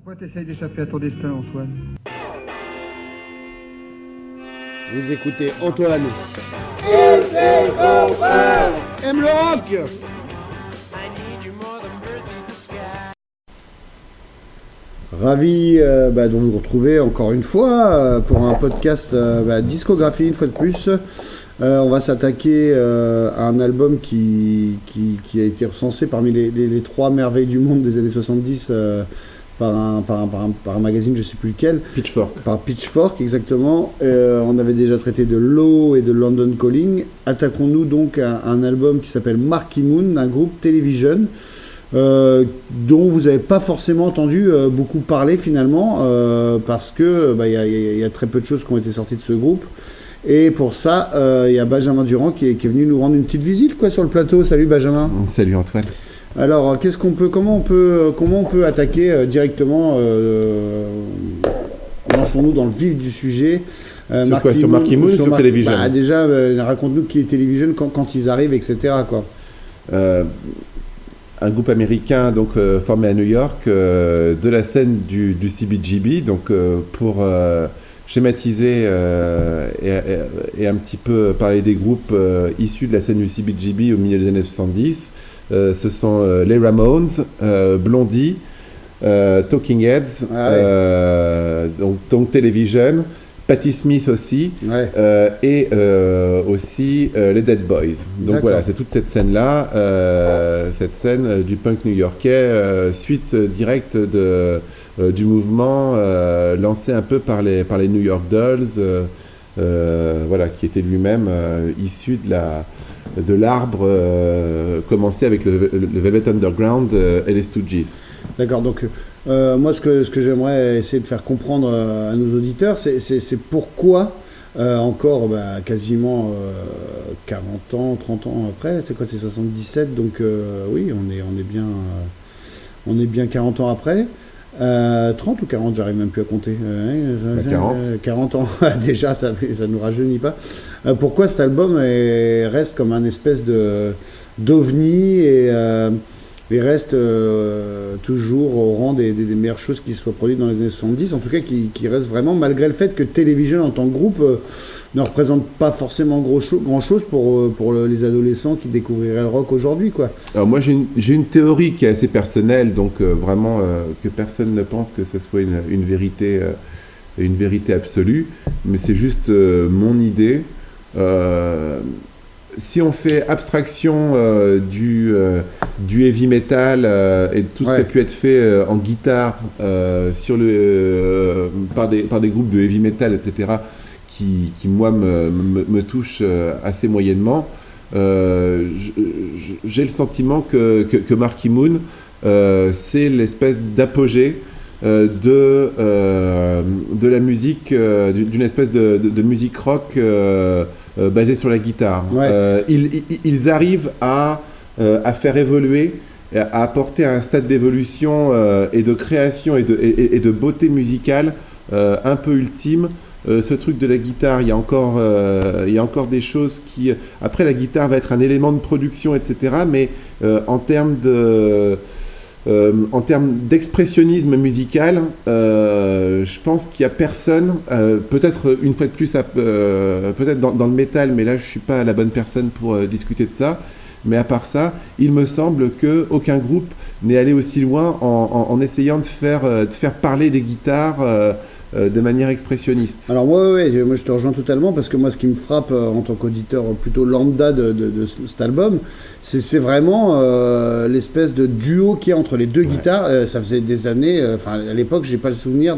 Pourquoi t'essayes d'échapper à ton destin, Antoine? Vous écoutez Antoine. Aime le rock. Ravi de vous retrouver encore une fois pour un podcast discographie une fois de plus. On va s'attaquer à un album qui a été recensé parmi les trois merveilles du monde des années 70 par un magazine, je ne sais plus lequel. Pitchfork. Par Pitchfork, exactement. On avait déjà traité de Low et de London Calling. Attaquons-nous donc à un album qui s'appelle Marquee Moon, un groupe Television, dont vous n'avez pas forcément entendu beaucoup parler finalement, parce que y a très peu de choses qui ont été sorties de ce groupe. Et pour ça, il y a Benjamin Durand qui est venu nous rendre une petite visite sur le plateau. Salut Benjamin. Salut Antoine. Alors, comment on peut attaquer directement lançons-nous dans le vif du sujet. Sur Marquee Moon ou sur Television? Déjà, raconte-nous qui est Television quand ils arrivent, etc. quoi. Un groupe américain donc formé à New York, de la scène du CBGB, donc pour schématiser et un petit peu parler des groupes issus de la scène du CBGB au milieu des années 70. Ce sont les Ramones, Blondie, Talking Heads, donc Television, Patti Smith aussi, et aussi les Dead Boys. Donc D'accord. voilà, c'est toute cette scène-là, cette scène du punk new-yorkais, suite directe du mouvement lancé un peu par les New York Dolls, qui était lui-même issu de l'arbre commencé avec le Velvet Underground et les Stooges. D'accord, donc moi ce que j'aimerais essayer de faire comprendre à nos auditeurs, c'est pourquoi encore quasiment 40 ans, 30 ans après, c'est quoi, c'est 77, donc oui, on est bien 40 ans après. 30 ou 40, j'arrive même plus à compter. 40 ans, déjà, ça nous rajeunit pas. Pourquoi cet album reste comme un espèce d'ovni et reste toujours au rang des meilleures choses qui soient produites dans les années 70, en tout cas qui reste vraiment, malgré le fait que Television en tant que groupe ne représente pas forcément grand-chose pour les adolescents qui découvriraient le rock aujourd'hui, quoi. Alors moi j'ai une théorie qui est assez personnelle, donc vraiment que personne ne pense que ce soit une vérité absolue, mais c'est juste mon idée. Si on fait abstraction du heavy metal et de tout ce qui a pu être fait en guitare par des groupes de heavy metal, etc., qui moi me touchent assez moyennement, j'ai le sentiment que Marquee Moon, c'est l'espèce d'apogée de la musique, d'une espèce de musique rock basée sur la guitare. Ils arrivent à faire évoluer, à apporter à un stade d'évolution et de création et de beauté musicale un peu ultime. Ce truc de la guitare, il y a encore des choses qui... Après, la guitare va être un élément de production, etc. Mais en termes d'expressionnisme musical, je pense qu'il n'y a personne, peut-être une fois de plus, peut-être dans le métal, mais là je ne suis pas la bonne personne pour discuter de ça, mais à part ça, il me semble qu'aucun groupe n'est allé aussi loin en essayant de faire parler des guitares de manière expressionniste. Alors moi je te rejoins totalement, parce que moi ce qui me frappe en tant qu'auditeur plutôt lambda de cet album, c'est vraiment l'espèce de duo qu'il y a entre les deux guitares. Ça faisait des années, à l'époque j'ai pas le souvenir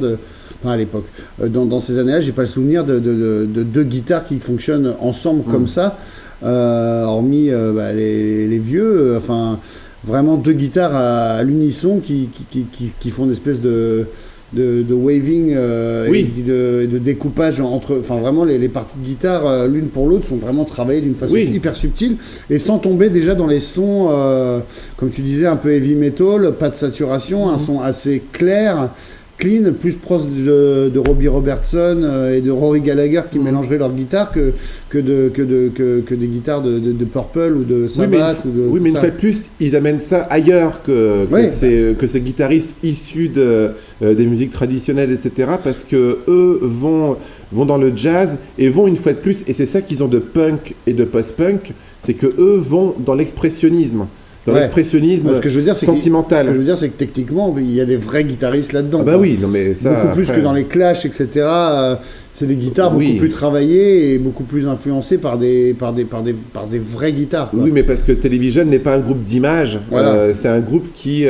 dans ces années-là, j'ai pas le souvenir de deux guitares qui fonctionnent ensemble comme ça, hormis les vieux, vraiment deux guitares à l'unisson qui font une espèce de waving et de découpage entre, vraiment les parties de guitare l'une pour l'autre sont vraiment travaillées d'une façon hyper subtile, et sans tomber déjà dans les sons comme tu disais un peu heavy metal, pas de saturation, un son assez clair clean, plus proche de Robbie Robertson et de Rory Gallagher qui mélangeraient leurs guitares que des guitares de Purple ou de Sabbath. Oui, mais une fois de plus, ils amènent ça ailleurs que ces guitaristes issus des musiques traditionnelles, etc. Parce que eux vont dans le jazz et vont une fois de plus, et c'est ça qu'ils ont de punk et de post-punk, c'est que eux vont dans l'expressionnisme. L'expressionnisme sentimental. Ce que je veux dire, c'est que techniquement, il y a des vrais guitaristes là-dedans. Ah bah oui, non mais ça... Beaucoup plus que dans les Clash, etc. C'est des guitares beaucoup plus travaillées et beaucoup plus influencées par des vraies guitares, quoi. Oui, mais parce que Television n'est pas un groupe d'image. Voilà. C'est un groupe qui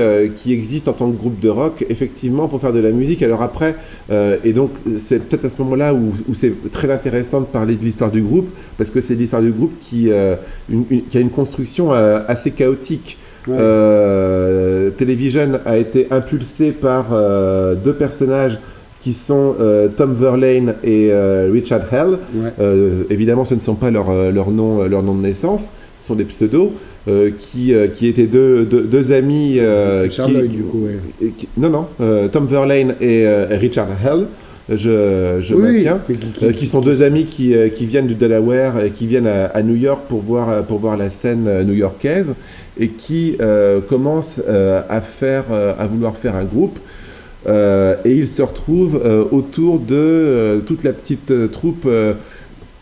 existe en tant que groupe de rock, effectivement, pour faire de la musique. Alors après, et donc c'est peut-être à ce moment-là où c'est très intéressant de parler de l'histoire du groupe, parce que c'est l'histoire du groupe qui a une construction assez chaotique. Ouais. Television a été impulsé par deux personnages qui sont Tom Verlaine et Richard Hell. Ouais. Évidemment, ce ne sont pas leur nom de naissance, ce sont des pseudos qui étaient deux amis. Richard Lloyd, du coup, ouais. Tom Verlaine et Richard Hell. Je maintiens, qui sont deux amis qui viennent du Delaware et qui viennent à New York pour voir la scène new-yorkaise et qui commencent à vouloir faire un groupe. Et ils se retrouvent autour de toute la petite troupe,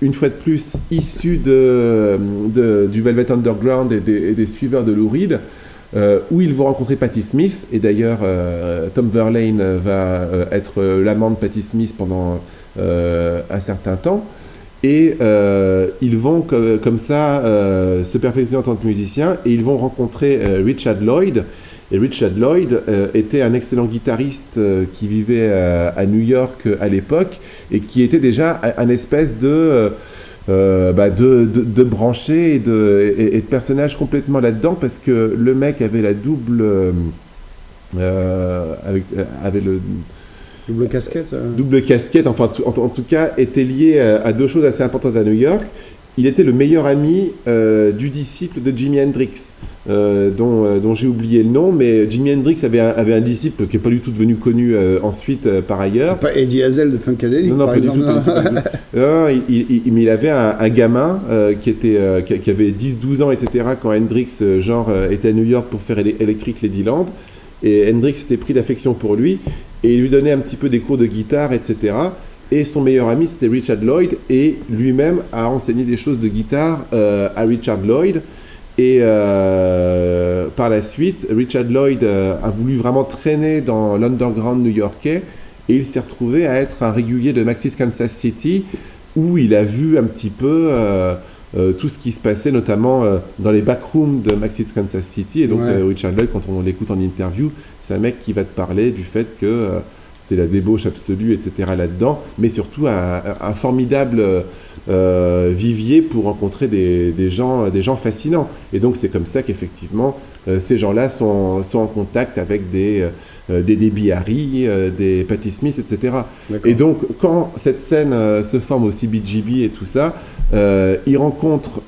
une fois de plus issue du Velvet Underground et des suiveurs de Lou Reed, où ils vont rencontrer Patti Smith. Et d'ailleurs, Tom Verlaine va être l'amant de Patti Smith pendant un certain temps. Et ils vont comme ça se perfectionner en tant que musiciens. Et ils vont rencontrer Richard Lloyd. Et Richard Lloyd était un excellent guitariste qui vivait à New York à l'époque et qui était déjà un espèce de branché et de personnage complètement là-dedans, parce que le mec avait la double... avait le... Double casquette. Double casquette, enfin en tout cas, était lié à deux choses assez importantes à New York. Il était le meilleur ami du disciple de Jimi Hendrix, dont j'ai oublié le nom, mais Jimi Hendrix avait un disciple qui n'est pas du tout devenu connu ensuite par ailleurs. C'est pas Eddie Hazel de Funkadelic, non, par pas exemple. du tout. Non, mais il avait un gamin qui avait 10-12 ans, etc., quand Hendrix était à New York pour faire Electric Ladyland. Et Hendrix s'était pris d'affection pour lui, et il lui donnait un petit peu des cours de guitare, etc., et son meilleur ami, c'était Richard Lloyd, et lui-même a enseigné des choses de guitare à Richard Lloyd. Et par la suite, Richard Lloyd a voulu vraiment traîner dans l'underground new-yorkais, et il s'est retrouvé à être un régulier de Maxis Kansas City, où il a vu un petit peu tout ce qui se passait, notamment dans les backrooms de Maxis Kansas City. Et donc Richard Lloyd, quand on l'écoute en interview, c'est un mec qui va te parler du fait que... c'était la débauche absolue, etc. là-dedans, mais surtout un formidable vivier pour rencontrer des gens fascinants. Et donc c'est comme ça qu'effectivement ces gens-là sont en contact avec des Debbie Harry, des Patti Smith, etc. Et donc quand cette scène se forme au CBGB et tout ça, ils rencontrent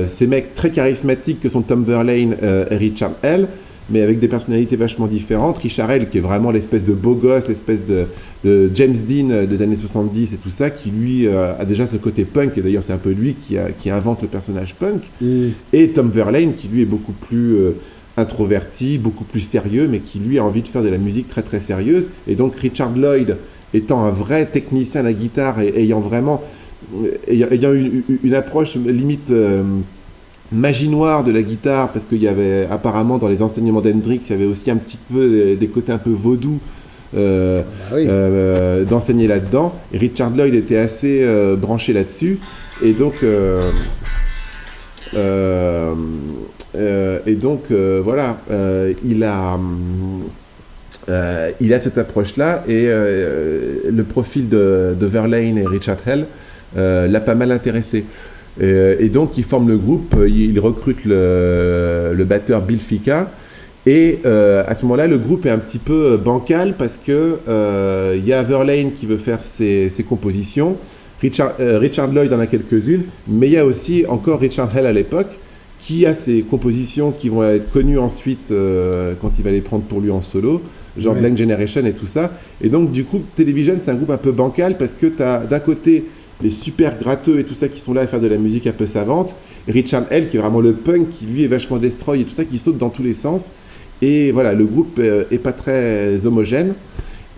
ces mecs très charismatiques que sont Tom Verlaine et Richard Hell, mais avec des personnalités vachement différentes. Richard Hell, qui est vraiment l'espèce de beau gosse, l'espèce de James Dean des années 70 et tout ça, qui lui a déjà ce côté punk, et d'ailleurs c'est un peu lui qui invente le personnage punk. Et Tom Verlaine, qui lui est beaucoup plus introverti, beaucoup plus sérieux, mais qui lui a envie de faire de la musique très très sérieuse. Et donc Richard Lloyd, étant un vrai technicien à la guitare et ayant une approche limite... magie noire de la guitare, parce qu'il y avait apparemment dans les enseignements d'Hendrix, il y avait aussi un petit peu des côtés un peu vaudous d'enseigner là-dedans. Et Richard Lloyd était assez branché là-dessus, et donc voilà, il a cette approche-là, et le profil de Verlaine et Richard Hell l'a pas mal intéressé. Et donc ils forment le groupe, ils recrutent le batteur Bill Fica, et à ce moment-là le groupe est un petit peu bancal, parce que il y a Verlaine qui veut faire ses compositions, Richard Lloyd en a quelques-unes, mais il y a aussi encore Richard Hell à l'époque qui a ses compositions qui vont être connues ensuite quand il va les prendre pour lui en solo, genre Ouais. Blank Generation et tout ça. Et donc, du coup, Television, c'est un groupe un peu bancal parce que tu as d'un côté les super gratteux et tout ça qui sont là à faire de la musique un peu savante, et Richard Hell qui est vraiment le punk, qui lui est vachement destroy et tout ça, qui saute dans tous les sens. Et voilà, le groupe est pas très homogène.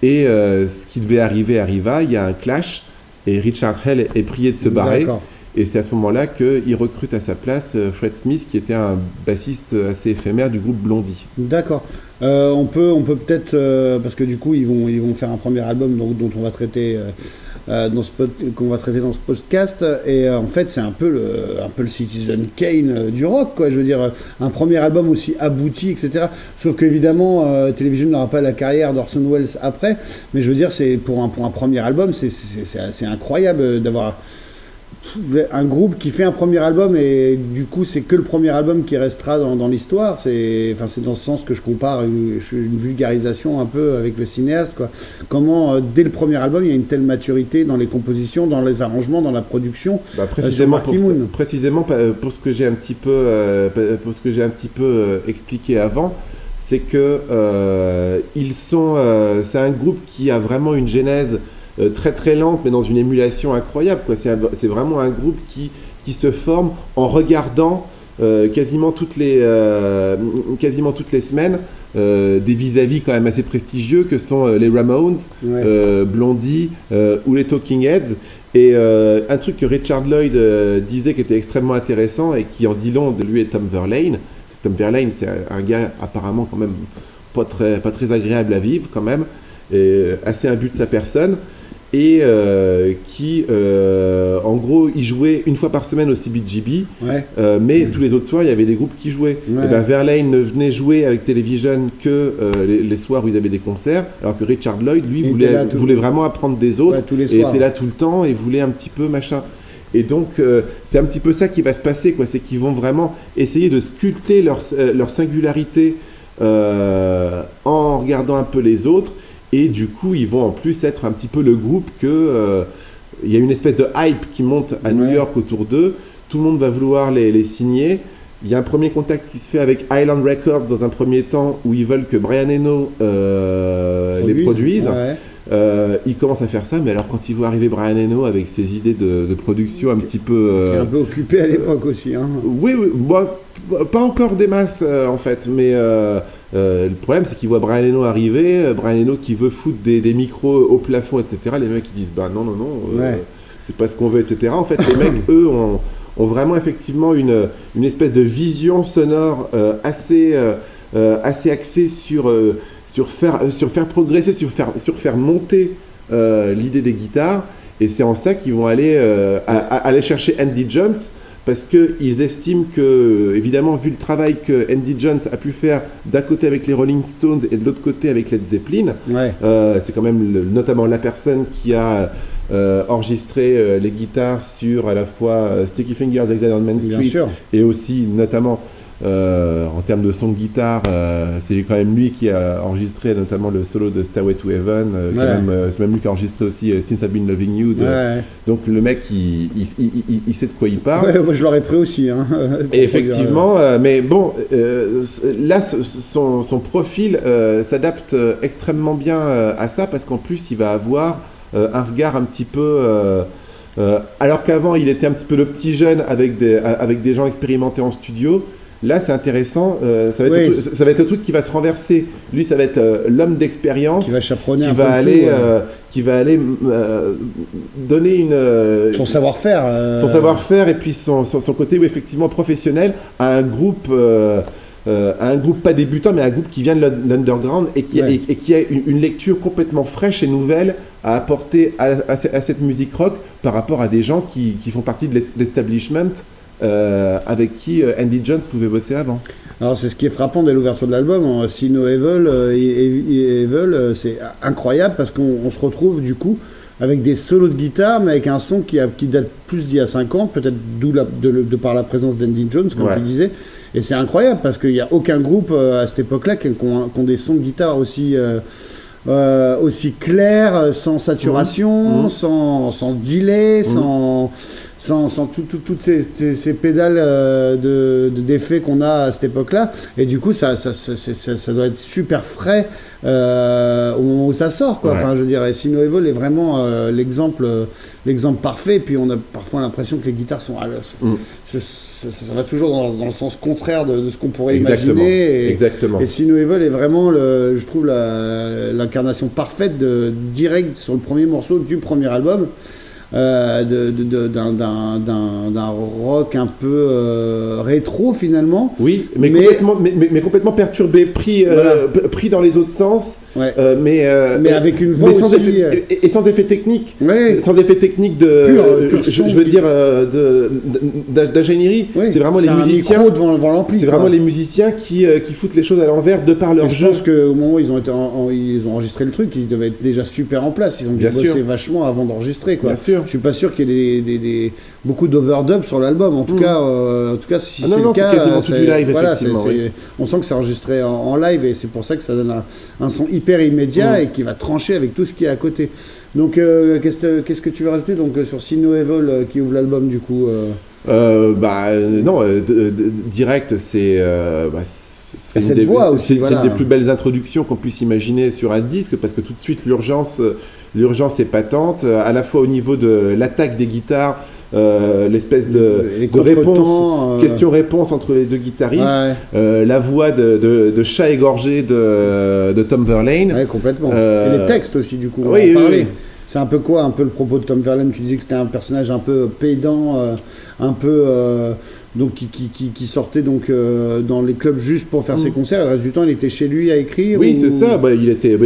Et ce qui devait arriver arriva, il y a un clash, et Richard Hell est prié de se barrer. D'accord. Et c'est à ce moment-là qu'il recrute à sa place Fred Smith, qui était un bassiste assez éphémère du groupe Blondie. D'accord. On peut peut-être, parce que du coup, ils vont faire un premier album dont on va traiter qu'on va traiter dans ce podcast. Et en fait, c'est un peu le Citizen Kane du rock, quoi. Je veux dire, un premier album aussi abouti, etc. Sauf qu'évidemment, Television n'aura pas la carrière d'Orson Welles après. Mais je veux dire, c'est pour un premier album, c'est assez incroyable d'avoir un groupe qui fait un premier album et du coup c'est que le premier album qui restera dans l'histoire. C'est dans ce sens que je compare une vulgarisation un peu avec le cinéaste, quoi. Comment dès le premier album il y a une telle maturité dans les compositions, dans les arrangements, dans la production. Précisément, sur Marky Moon. précisément pour ce que j'ai un petit peu, expliqué avant, c'est que c'est un groupe qui a vraiment une genèse très très lente, mais dans une émulation incroyable, quoi. C'est vraiment un groupe qui se forme en regardant quasiment toutes les semaines des vis-à-vis quand même assez prestigieux que sont les Ramones, Ouais. Blondie ou les Talking Heads. Et un truc que Richard Lloyd disait qui était extrêmement intéressant et qui en dit long de lui et Tom Verlaine, c'est que Tom Verlaine c'est un gars apparemment quand même pas très agréable à vivre quand même, et assez imbu de sa personne, et qui en gros il jouait une fois par semaine au CBGB, Ouais. mais tous les autres soirs il y avait des groupes qui jouaient. Ouais. Et ben Verlaine ne venait jouer avec Television que les soirs où ils avaient des concerts, alors que Richard Lloyd lui Il était là tout- voulait vraiment apprendre des autres, Ouais, tous les et soirs. était là tout le temps et voulait un petit peu machin. Et donc c'est un petit peu ça qui va se passer, quoi. C'est qu'ils vont vraiment essayer de sculpter leur singularité en regardant un peu les autres. Et du coup, ils vont en plus être un petit peu le groupe que il y a une espèce de hype qui monte à New Ouais. York autour d'eux. Tout le monde va vouloir les signer. Il y a un premier contact qui se fait avec Island Records dans un premier temps, où ils veulent que Brian Eno les produise. Ouais. Ils commencent à faire ça, mais alors quand ils voient arriver Brian Eno avec ses idées de production un petit peu... Qui est un peu occupé à l'époque aussi, hein. Oui, moi, pas encore des masses en fait, mais le problème c'est qu'ils voient Brian Eno arriver, Brian Eno qui veut foutre des micros au plafond, etc. Les mecs ils disent bah non, Ouais. c'est pas ce qu'on veut, etc. En fait, les mecs eux ont vraiment effectivement une espèce de vision sonore assez axée sur faire progresser, sur faire monter l'idée des guitares. Et c'est en ça qu'ils vont aller chercher Andy Jones, parce qu'ils estiment que, évidemment, vu le travail que Andy Jones a pu faire d'un côté avec les Rolling Stones et de l'autre côté avec Led Zeppelin, Ouais. c'est quand même notamment la personne qui a enregistré les guitares sur à la fois Sticky Fingers, Exile on Main Bien Street, sûr. et aussi notamment en termes de son de guitare, c'est quand même lui qui a enregistré notamment le solo de Stairway to Heaven, c'est même lui qui a enregistré aussi Since I've Been Loving You. Ouais. Donc le mec il sait de quoi il parle. Ouais, moi je l'aurais pris aussi, hein. Et effectivement, mais bon, là, son profil s'adapte extrêmement bien à ça, parce qu'en plus, il va avoir un regard un petit peu... alors qu'avant, il était un petit peu le petit jeune avec des gens expérimentés en studio. Là, c'est intéressant. Ça va être le truc qui va se renverser. Lui, ça va être l'homme d'expérience Qui va chaperonner qui un va peu aller, le coup, ouais. qui va aller donner Son savoir-faire. son savoir-faire et puis son côté effectivement professionnel à un groupe pas débutant, mais un groupe qui vient de l'underground et qui a une lecture complètement fraîche et nouvelle à apporter à cette musique rock par rapport à des gens qui font partie de l'establishment avec qui Andy Jones pouvait bosser avant. Alors c'est ce qui est frappant dès l'ouverture de l'album, See No Evil, Evil, c'est incroyable parce qu'on se retrouve du coup avec des solos de guitare, mais avec un son qui date plus d'il y a 5 ans, peut-être de par la présence d'Andy Jones, comme tu disais. Et c'est incroyable parce qu'il n'y a aucun groupe à cette époque-là qui ont des sons de guitare aussi clairs, sans saturation, sans delay, sans toutes ces pédales d'effets qu'on a à cette époque-là. Et du coup, ça doit être super frais au moment où ça sort, quoi. Ouais. Enfin, je veux dire, Sino Evil est vraiment l'exemple parfait. Et puis, on a parfois l'impression que les guitares sont ça va toujours dans le sens contraire de ce qu'on pourrait imaginer. Exactement. Et Sino Evil est vraiment, je trouve, l'incarnation parfaite direct sur le premier morceau du premier album. D'un rock un peu rétro finalement. Oui, mais complètement perturbé, pris dans les autres sens, ouais. mais avec une voix sans aussi, effet, et sans effet technique. Ouais. Sans effet technique je veux dire d'ingénierie. Oui, c'est vraiment les musiciens. Un micro devant l'ampli, c'est vraiment les musiciens qui foutent les choses à l'envers de par leur jeu. Je pense qu'au moment où ils ont enregistré le truc, ils devaient être déjà super en place. Ils ont dû bosser vachement avant d'enregistrer, quoi. Bien sûr. Je suis pas sûr qu'il y ait beaucoup d'overdub sur l'album. En tout cas, si c'est le cas, c'est quasiment tout du live, effectivement. On sent que c'est enregistré en live et c'est pour ça que ça donne un son hyper immédiat et qui va trancher avec tout ce qui est à côté. Donc, qu'est-ce que tu veux rajouter donc sur Sino Evil qui ouvre l'album du coup direct, c'est une des plus belles introductions qu'on puisse imaginer sur un disque, parce que tout de suite l'urgence est patente, à la fois au niveau de l'attaque des guitares, l'espèce de réponse, question-réponse entre les deux guitaristes, la voix de chat égorgé de Tom Verlaine. Ouais, complètement. Et les textes aussi, du coup, on va en parler. Oui. C'est un peu quoi, un peu le propos de Tom Verlaine? Tu disais que c'était un personnage un peu pédant, un peu donc qui sortait donc dans les clubs juste pour faire ses concerts. Le reste du temps, il était chez lui à écrire. Oui, c'est ça. Il était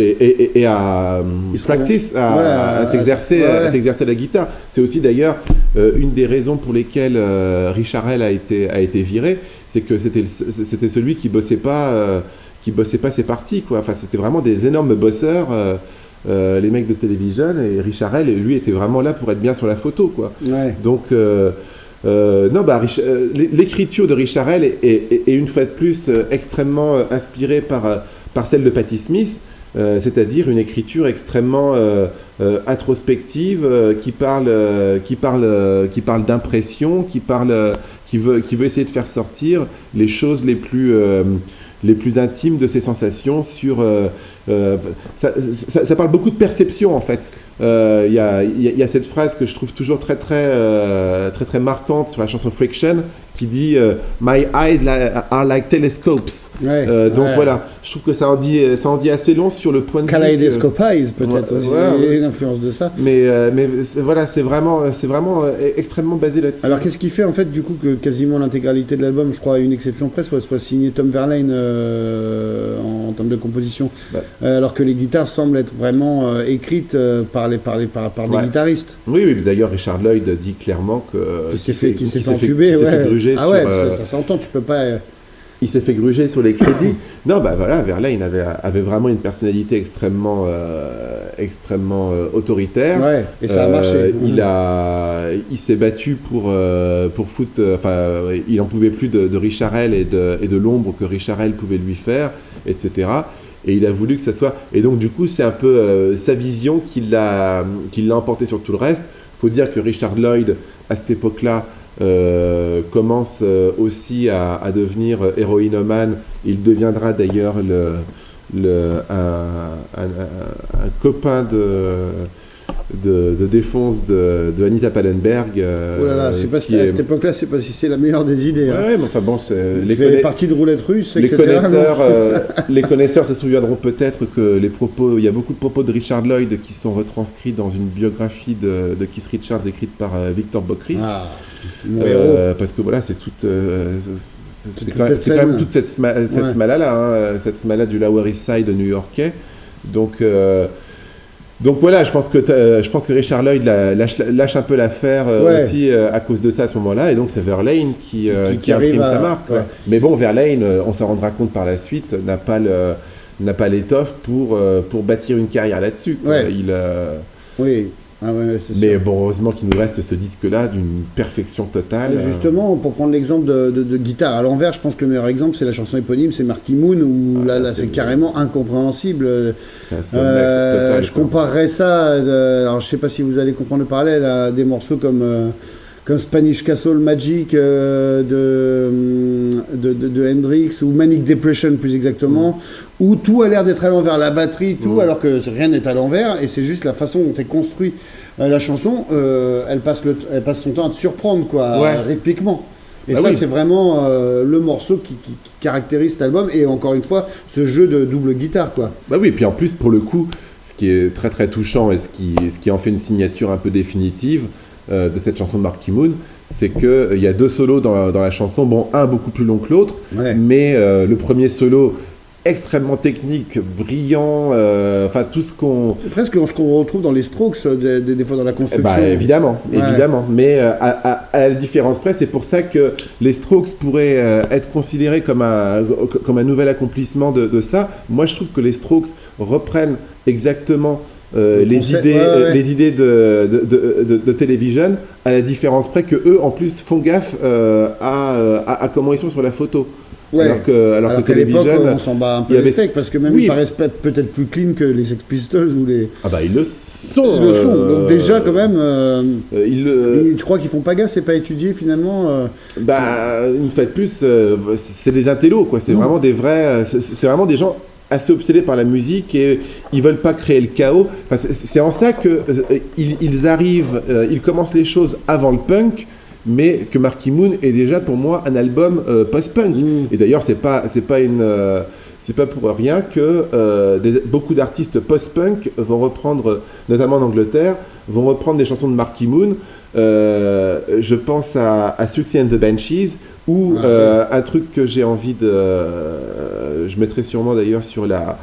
et à practice, à s'exercer à la guitare. C'est aussi d'ailleurs une des raisons pour lesquelles Richard Hell a été viré, c'est que c'était celui qui bossait pas ses parties, quoi. Enfin, c'était vraiment des énormes bosseurs. Les mecs de Television, et Richard Hell, lui, était vraiment là pour être bien sur la photo, quoi. Ouais. Donc, l'écriture de Richard Hell est une fois de plus extrêmement inspirée par celle de Patti Smith, c'est-à-dire une écriture extrêmement introspective, qui parle d'impression, qui veut essayer de faire sortir les choses les plus intimes de ses sensations sur... ça parle beaucoup de perception, en fait. Il y a cette phrase que je trouve toujours très marquante sur la chanson Friction, qui dit My eyes are like telescopes. Donc voilà, je trouve que ça en dit assez long sur le point de vue. Kaleidoscope eyes, peut-être aussi. Il y a une influence de ça. Mais voilà, c'est vraiment extrêmement basé là-dessus. Alors qu'est-ce qui fait en fait du coup que quasiment l'intégralité de l'album, je crois à une exception près, soit signé Tom Verlaine en termes de composition, alors que les guitares semblent être vraiment écrites par des guitaristes. Oui, d'ailleurs Richard Lloyd dit clairement qu'il s'est fait entuber, gruger sur... ça s'entend, tu peux pas... Il s'est fait gruger sur les crédits. Non, voilà, Verlaine avait vraiment une personnalité extrêmement autoritaire. Ouais, et ça a marché. Il s'est battu pour foutre... il n'en pouvait plus de Richard Hell et de l'ombre que Richard Hell pouvait lui faire, etc. Et il a voulu que ça soit... Et donc, du coup, c'est un peu sa vision qui l'a emporté sur tout le reste. Il faut dire que Richard Lloyd, à cette époque-là, commence aussi à devenir héroïnomane. Il deviendra d'ailleurs un copain de défense de Anita Pallenberg. Oh là là, à cette époque-là, je sais pas si c'est la meilleure des idées. Ouais, mais enfin bon, il fait partie de roulette russe, etc. Les connaisseurs se souviendront peut-être que il y a beaucoup de propos de Richard Lloyd qui sont retranscrits dans une biographie de Keith Richards écrite par Victor Bockris. Parce que voilà, c'est toute... c'est quand même toute cette smala-là, cette smala du Lower East Side new-yorkais. Donc voilà, je pense que Richard Lloyd lâche un peu l'affaire aussi à cause de ça à ce moment-là, et donc c'est Verlaine qui imprime sa marque. Ouais. Mais bon, Verlaine, on s'en rendra compte par la suite, n'a pas l'étoffe pour bâtir une carrière là-dessus. Ouais. Oui. Mais bon, heureusement qu'il nous reste ce disque-là d'une perfection totale. Justement, pour prendre l'exemple de guitare à l'envers, je pense que le meilleur exemple, c'est la chanson éponyme, c'est Marquee Moon, où là c'est carrément incompréhensible. Je comparerais ça, alors je sais pas si vous allez comprendre le parallèle, à des morceaux comme comme Spanish Castle Magic de Hendrix, ou Manic Depression plus exactement, où tout a l'air d'être à l'envers, la batterie, tout, alors que rien n'est à l'envers, et c'est juste la façon dont est construit la chanson, elle passe son temps à te surprendre, quoi, rythmiquement. Et ça, c'est vraiment le morceau qui caractérise cet album, et encore une fois, ce jeu de double guitare, quoi. Bah oui, et puis en plus, pour le coup, ce qui est très très touchant et ce qui en fait une signature un peu définitive de cette chanson de Marky Moon, c'est qu'il y a 2 solos dans la chanson, bon, un beaucoup plus long que l'autre, mais le premier solo extrêmement technique, brillant, enfin tout ce qu'on... C'est presque ce qu'on retrouve dans les Strokes, des fois dans la construction. Bah, évidemment, mais à la différence près, c'est pour ça que les Strokes pourraient être considérés comme un nouvel accomplissement de ça. Moi, je trouve que les Strokes reprennent exactement les idées de Television, à la différence près que eux, en plus, font gaffe à comment ils sont sur la photo. Alors que Television, on s'en bat un peu les steaks, parce que même ils paraissent peut-être plus clean que les Sex Pistols ou les... Ah bah ils le sont. Donc déjà quand même, tu crois qu'ils font pas gaffe, c'est pas étudié finalement une fois de plus, c'est des intellos, quoi. C'est vraiment des vrais... C'est vraiment des gens assez obsédés par la musique et ils veulent pas créer le chaos. Enfin, c'est en ça que ils arrivent, ils commencent les choses avant le punk, mais que Marky Moon est déjà pour moi un album post-punk. Et d'ailleurs, c'est pas pour rien que beaucoup d'artistes post-punk vont reprendre, notamment en Angleterre, vont reprendre des chansons de Marky Moon. Je pense à Siouxsie and the Banshees, ou un truc que j'ai envie de... je mettrai sûrement d'ailleurs sur la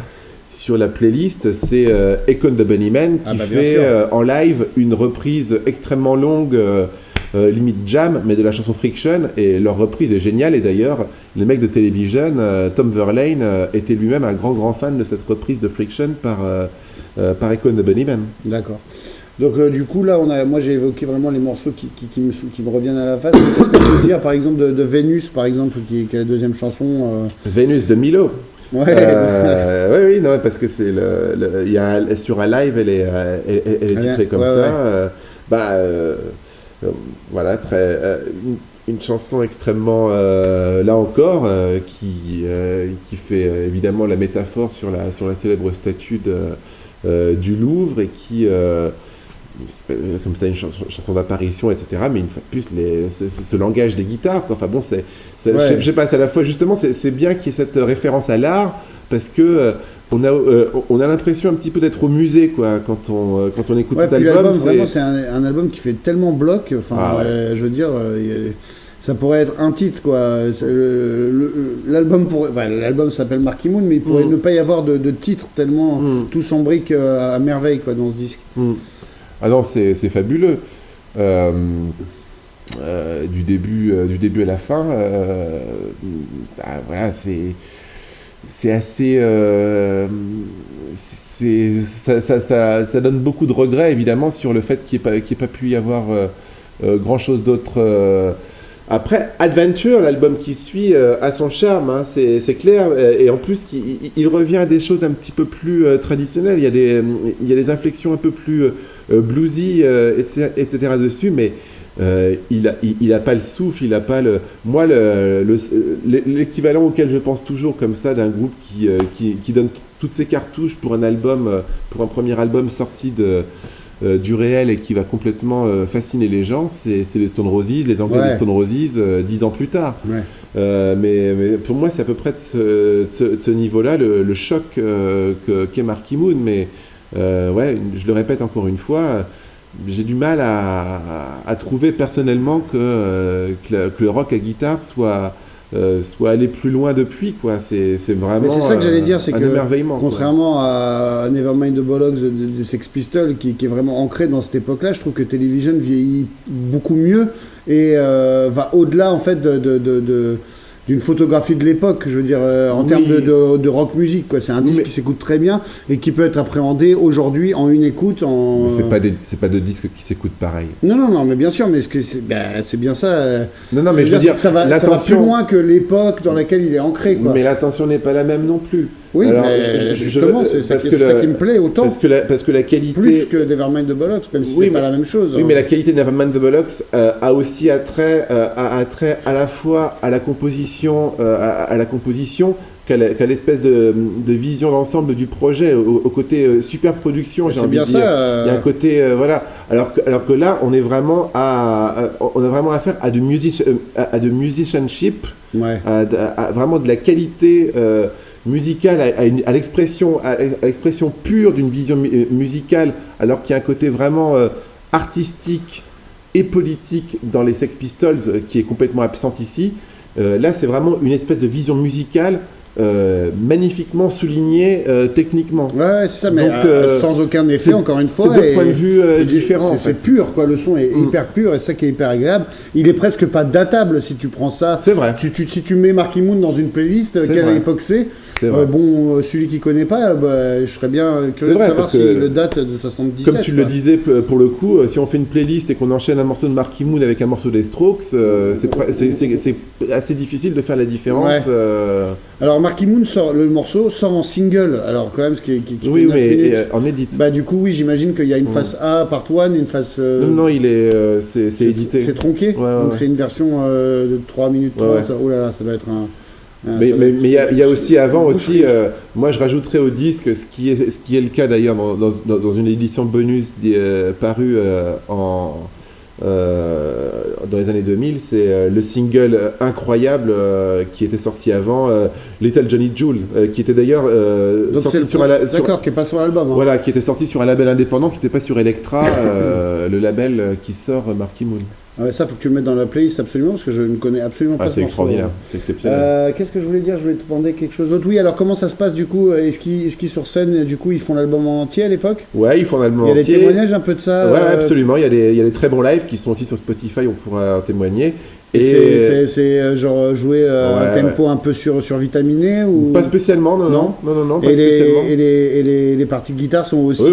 playlist, c'est Econ the Bunnymen, qui fait en live une reprise extrêmement longue, limite jam, mais de la chanson Friction, et leur reprise est géniale. Et d'ailleurs, les mecs de Television, Tom Verlaine, était lui-même un grand fan de cette reprise de Friction par Econ the Bunnymen. D'accord. Donc du coup là, moi j'ai évoqué vraiment les morceaux qui me reviennent à la face. Qu'est-ce que tu peux dire par exemple de Vénus, par exemple, qui est la deuxième chanson Vénus de Milo. Oui, non, parce que c'est sur un live, elle est titrée comme ça. Voilà, une chanson extrêmement, là encore, qui fait évidemment la métaphore sur la célèbre statue du Louvre, et qui, comme ça, une chanson d'apparition, etc. Mais une fois de plus, ce langage des guitares, quoi. Enfin bon, je sais pas, c'est à la fois, justement, c'est bien qu'il y ait cette référence à l'art, parce que on a l'impression un petit peu d'être au musée, quoi, quand on écoute cet album. Vraiment, c'est un album qui fait tellement bloc. Enfin, je veux dire, ça pourrait être un titre, quoi. L'album s'appelle Marky Moon, mais il pourrait ne pas y avoir de titre, tellement tout s'embrique à merveille, quoi, dans ce disque. Ah non, c'est fabuleux. Du début à la fin, voilà, c'est assez... ça donne beaucoup de regrets, évidemment, sur le fait qu'il n'y ait pas pu y avoir grand-chose d'autre. Après, Adventure, l'album qui suit, a son charme, hein, c'est clair. Et en plus, il revient à des choses un petit peu plus traditionnelles. Il y a des inflexions un peu plus bluesy, etc. dessus, mais... il a pas le souffle, il a pas le... Moi, l'équivalent auquel je pense toujours comme ça, d'un groupe qui donne toutes ses cartouches pour un premier album sorti du réel et qui va complètement fasciner les gens, c'est les Stone Roses, les Anglais des Stone Roses, 10 ans plus tard. Mais pour moi, c'est à peu près de ce niveau-là, le choc qu'est Marky Moon. Mais je le répète encore une fois, j'ai du mal à trouver personnellement que le rock à guitare soit allé plus loin depuis, quoi. C'est vraiment... Mais c'est ça que j'allais dire, c'est que émerveillement, contrairement à Nevermind the Bollocks des Sex Pistols, qui est vraiment ancré dans cette époque-là, je trouve que Television vieillit beaucoup mieux et va au-delà, en fait, d'une photographie de l'époque, je veux dire, en termes de rock music, quoi. C'est un disque qui s'écoute très bien et qui peut être appréhendé aujourd'hui en une écoute. C'est pas deux disques qui s'écoutent pareil. Non, mais bien sûr, mais c'est bien ça. Non, mais je veux dire, ça va plus loin que l'époque dans laquelle il est ancré, quoi. Mais l'intention n'est pas la même non plus. Oui, Alors, mais justement, c'est ça, parce ça qui me plaît autant. Parce que la qualité... Plus que Nevermind the Bollocks, même si Oui, c'est pas la même chose. Oui, mais la qualité de Nevermind the Bollocks a aussi attrait à la fois à la composition, qu'à l'espèce de vision d'ensemble du projet, au côté super production, j'ai C'est envie de bien dire. ça. Il y a un côté, voilà. Alors que là, on a vraiment affaire à de musicianship, Ouais. à vraiment de la qualité musicale, à l'expression pure d'une vision musicale, alors qu'il y a un côté vraiment artistique et politique dans les Sex Pistols qui est complètement absente ici. Là, c'est vraiment une espèce de vision musicale magnifiquement soulignée techniquement. Ouais, c'est ça, mais Donc, sans aucun effet, encore une fois. C'est deux points de vue différents. C'est pur, quoi. Le son est hyper pur et ça qui est hyper agréable. Il est presque pas datable si tu prends ça. C'est vrai. Si tu mets Marky Moon dans une playlist, quelle vrai. époque c'est? Vrai. Celui qui connaît pas, je serais bien curieux de vrai, savoir parce que, s'il le date de 77. Comme tu le disais, pour le coup, si on fait une playlist et qu'on enchaîne un morceau de Marky Moon avec un morceau des Strokes, c'est assez difficile de faire la différence. Ouais. Alors Marky Moon le morceau sort en single, alors quand même ce qui Oui, fait 9 mais minutes. en edit. Bah du coup oui, j'imagine qu'il y a une face A part 1 et une face... Non, c'est édité. C'est tronqué, Ouais, donc ouais. c'est une version de 3 minutes 30. Ouais. Oh là là, ça doit être un... Mais il y a aussi avant aussi, moi je rajouterais au disque, ce qui est le cas d'ailleurs dans une édition bonus parue dans les années 2000, c'est le single incroyable qui était sorti avant, Little Johnny Jewel, qui était d'ailleurs sorti qui est pas sur l'album. Hein. Voilà, qui était sorti sur un label indépendant, qui n'était pas sur Elektra, le label qui sort Marky Moon. Ah ouais, ça, faut que tu le mettes dans la playlist absolument, parce que je ne connais absolument pas ce C'est morceau. extraordinaire, c'est exceptionnel. Qu'est-ce que je voulais dire? Je voulais te demander quelque chose d'autre. Oui, alors comment ça se passe du coup? Est-ce qu'ils sur scène, du coup, ils font l'album en entier à l'époque? Ouais, ils font un album entier. Il y a entier. des témoignages un peu de ça? Ouais, absolument. Il y a des très bons lives qui sont aussi sur Spotify, on pourra en témoigner. Et c'est genre jouer un tempo un peu survitaminé ou... Pas spécialement, non, pas et spécialement. Les parties de guitare sont aussi,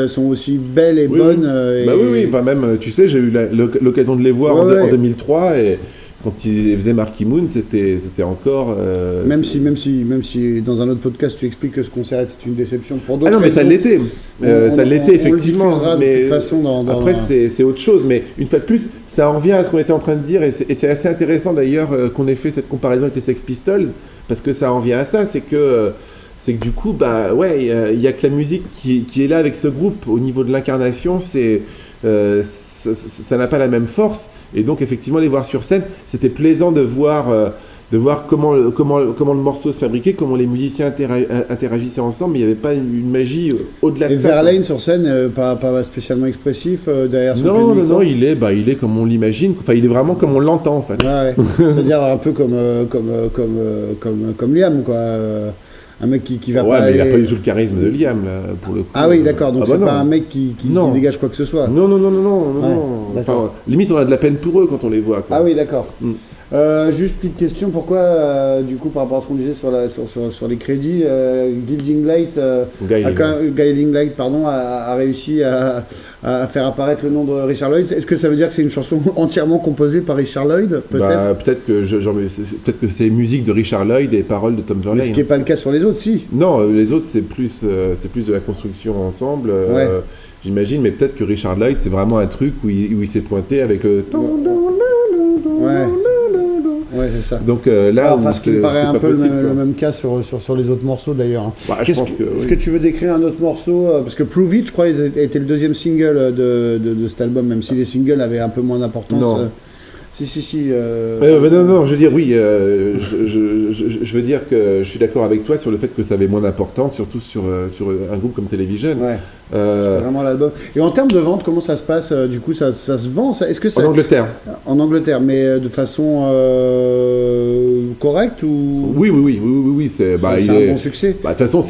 sont aussi belles et bonnes. Oui. Bah, même, tu sais, j'ai eu l'occasion de les voir en 2003 et quand ils faisaient Marky Moon, c'était encore... même si dans un autre podcast tu expliques que ce concert était une déception pour d'autres. Ah non, mais ça l'était. Ça l'était effectivement. Mais de toute façon après, c'est autre chose. Mais une fois de plus, ça en revient à ce qu'on était en train de dire. Et c'est assez intéressant d'ailleurs qu'on ait fait cette comparaison avec les Sex Pistols. Parce que ça en revient à ça. C'est que du coup, bah ouais, il y a que la musique qui est là avec ce groupe. Au niveau de l'incarnation, ça n'a pas la même force. Et donc, effectivement, les voir sur scène, c'était plaisant de voir comment le morceau se fabriquait, comment les musiciens interagissaient ensemble, mais il n'y avait pas une magie au-delà de ça. Et Verlaine sur scène, pas spécialement expressif derrière son public. Non, il est comme on l'imagine. Enfin, il est vraiment comme on l'entend en fait. Ouais. C'est-à-dire un peu comme Liam, quoi. Un mec qui va pas mais aller... il n'a pas du tout le charisme de Liam, là, pour le coup. Ah oui, d'accord, donc c'est non. pas un mec qui dégage quoi que ce soit. Non. Ouais, Enfin, limite, on a de la peine pour eux quand on les voit, quoi. Ah oui, d'accord. Juste petite question, pourquoi, du coup, par rapport à ce qu'on disait sur les crédits, Guiding Light a réussi à faire apparaître le nom de Richard Lloyd. Est-ce que ça veut dire que c'est une chanson entièrement composée par Richard Lloyd, peut-être? Peut-être que c'est musique de Richard Lloyd et paroles de Tom Verlaine. Mais ce qui n'est pas le cas sur les autres, si. Non, les autres, c'est plus de la construction ensemble. Ouais. J'imagine, mais peut-être que Richard Lloyd, c'est vraiment un truc où il s'est pointé avec le... Ouais, c'est ça. Donc là, ce qui me paraît un peu le même cas sur les autres morceaux d'ailleurs. Est-ce que tu veux décrire un autre morceau? Parce que Prove It, je crois, était le deuxième single de cet album, même si les singles avaient un peu moins d'importance. Non. Si. Non, je veux dire, oui, je veux dire que je suis d'accord avec toi sur le fait que ça avait moins d'importance, surtout sur un groupe comme Television. Ouais. C'est vraiment l'album. Et en termes de vente, comment ça se passe? Du coup, ça se vend? Est-ce que ça... En Angleterre. En Angleterre, mais de façon correcte ou... Oui, c'est un bon succès. De toute façon,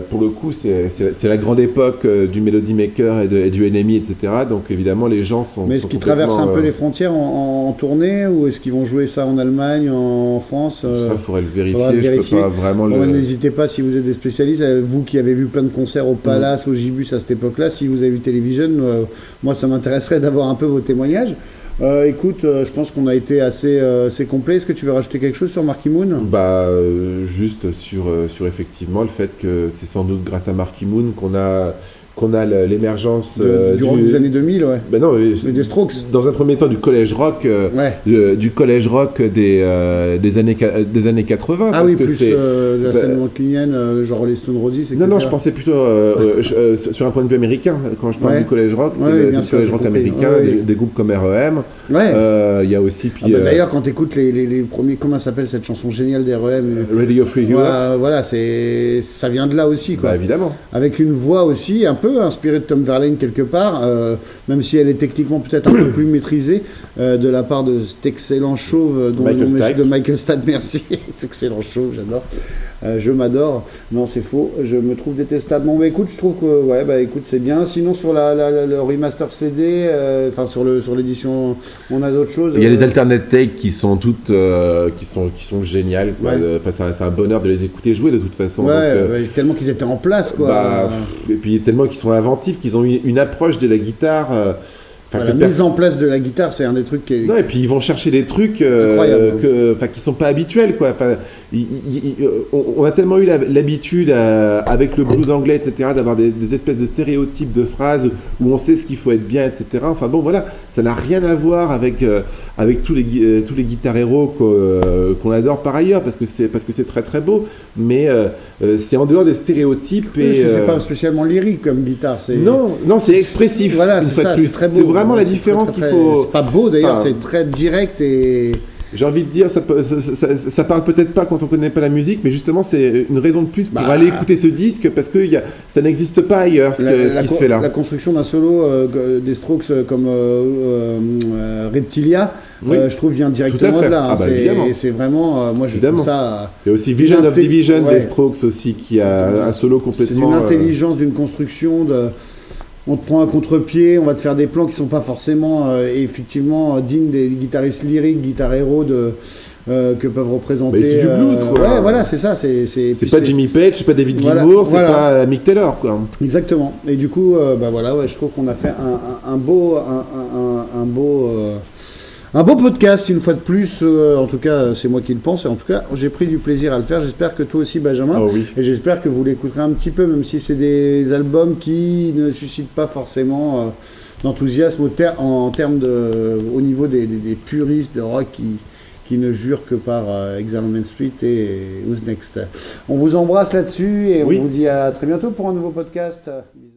pour le coup, c'est la grande époque du Melody Maker et du NME, etc. Donc évidemment, les gens sont. Mais est-ce qu'ils traversent un peu les frontières en tournée, ou est-ce qu'ils vont jouer ça en Allemagne, en France? Ça, il faudrait le vérifier. Je peux pas vraiment N'hésitez pas, si vous êtes des spécialistes, vous qui avez vu plein de concerts au Palace, au Gibus à cette époque-là, si vous avez vu Television, moi ça m'intéresserait d'avoir un peu vos témoignages. Écoute, je pense qu'on a été assez complet. Est-ce que tu veux rajouter quelque chose sur Marky Moon? Juste sur effectivement le fait que c'est sans doute grâce à Marky Moon qu'on a l'émergence Du rock des années 2000, ouais. Ben non, Des Strokes. dans un premier temps du collège rock, du collège rock des années 80. Ah parce oui, que plus la scène mancunienne, genre les Stone Roses, etc. Non, je pensais plutôt sur un point de vue américain. Quand je parle du collège rock, c'est le collège rock américain, des groupes comme R.E.M. Il y a aussi... D'ailleurs, quand tu écoutes les premiers... Comment s'appelle cette chanson géniale d'R.E.M. Radio Free Europe. Voilà, ça vient de là aussi, quoi. Évidemment. Avec une voix aussi un peu inspirée de Tom Verlaine quelque part, même si elle est techniquement peut-être un peu plus maîtrisée, de la part de cet excellent chauve de Michael Stack, merci. C'est excellent chauve, j'adore. Je m'adore. Non, c'est faux. Je me trouve détestable. Bon, écoute, je trouve que écoute, c'est bien. Sinon, sur le remaster CD, sur l'édition, on a d'autres choses. Il y a les alternate takes qui sont toutes, qui sont géniales. Quoi. C'est un bonheur de les écouter jouer de toute façon. Tellement qu'ils étaient en place, quoi. Et puis tellement qu'ils sont inventifs, qu'ils ont une approche de la guitare. La mise en place de la guitare, c'est un des trucs qui est... Non, et puis ils vont chercher des trucs qui sont pas habituels, quoi. On a tellement eu l'habitude, avec le blues anglais, etc., d'avoir des espèces de stéréotypes de phrases où on sait ce qu'il faut être bien, etc. Enfin bon, voilà, ça n'a rien à voir avec tous les guitares héros qu'on adore par ailleurs, parce que c'est très très beau, mais c'est en dehors des stéréotypes. Parce que c'est pas spécialement lyrique comme guitare. Non, c'est expressif. Voilà, c'est ça, c'est très beau. C'est vraiment la différence qu'il faut... C'est pas beau d'ailleurs, c'est très direct et... J'ai envie de dire, ça parle peut-être pas quand on connaît pas la musique, mais justement c'est une raison de plus pour aller écouter ce disque, parce que ça n'existe pas ailleurs ce qui se fait là. La construction d'un solo des Strokes comme Reptilia, je trouve vient directement de là. C'est vraiment, moi je trouve ça... Il y a aussi Vision of Division des Strokes aussi, qui a un solo complètement... C'est d'une intelligence, d'une construction on te prend un contre-pied, on va te faire des plans qui sont pas forcément effectivement dignes des guitaristes lyriques, guitares héros que peuvent représenter. Mais c'est du blues, quoi. Ouais, voilà, c'est ça. C'est pas Jimmy Page, c'est pas David Gilmour, c'est pas Mick Taylor, quoi. Exactement. Et du coup, je trouve qu'on a fait un beau podcast, une fois de plus. En tout cas, c'est moi qui le pense. Et en tout cas, j'ai pris du plaisir à le faire. J'espère que toi aussi, Benjamin. Oh oui. Et j'espère que vous l'écouterez un petit peu, même si c'est des albums qui ne suscitent pas forcément d'enthousiasme au niveau des puristes de rock qui ne jurent que par Exile on Main Street et Who's Next. On vous embrasse là-dessus et on vous dit à très bientôt pour un nouveau podcast. Bisous.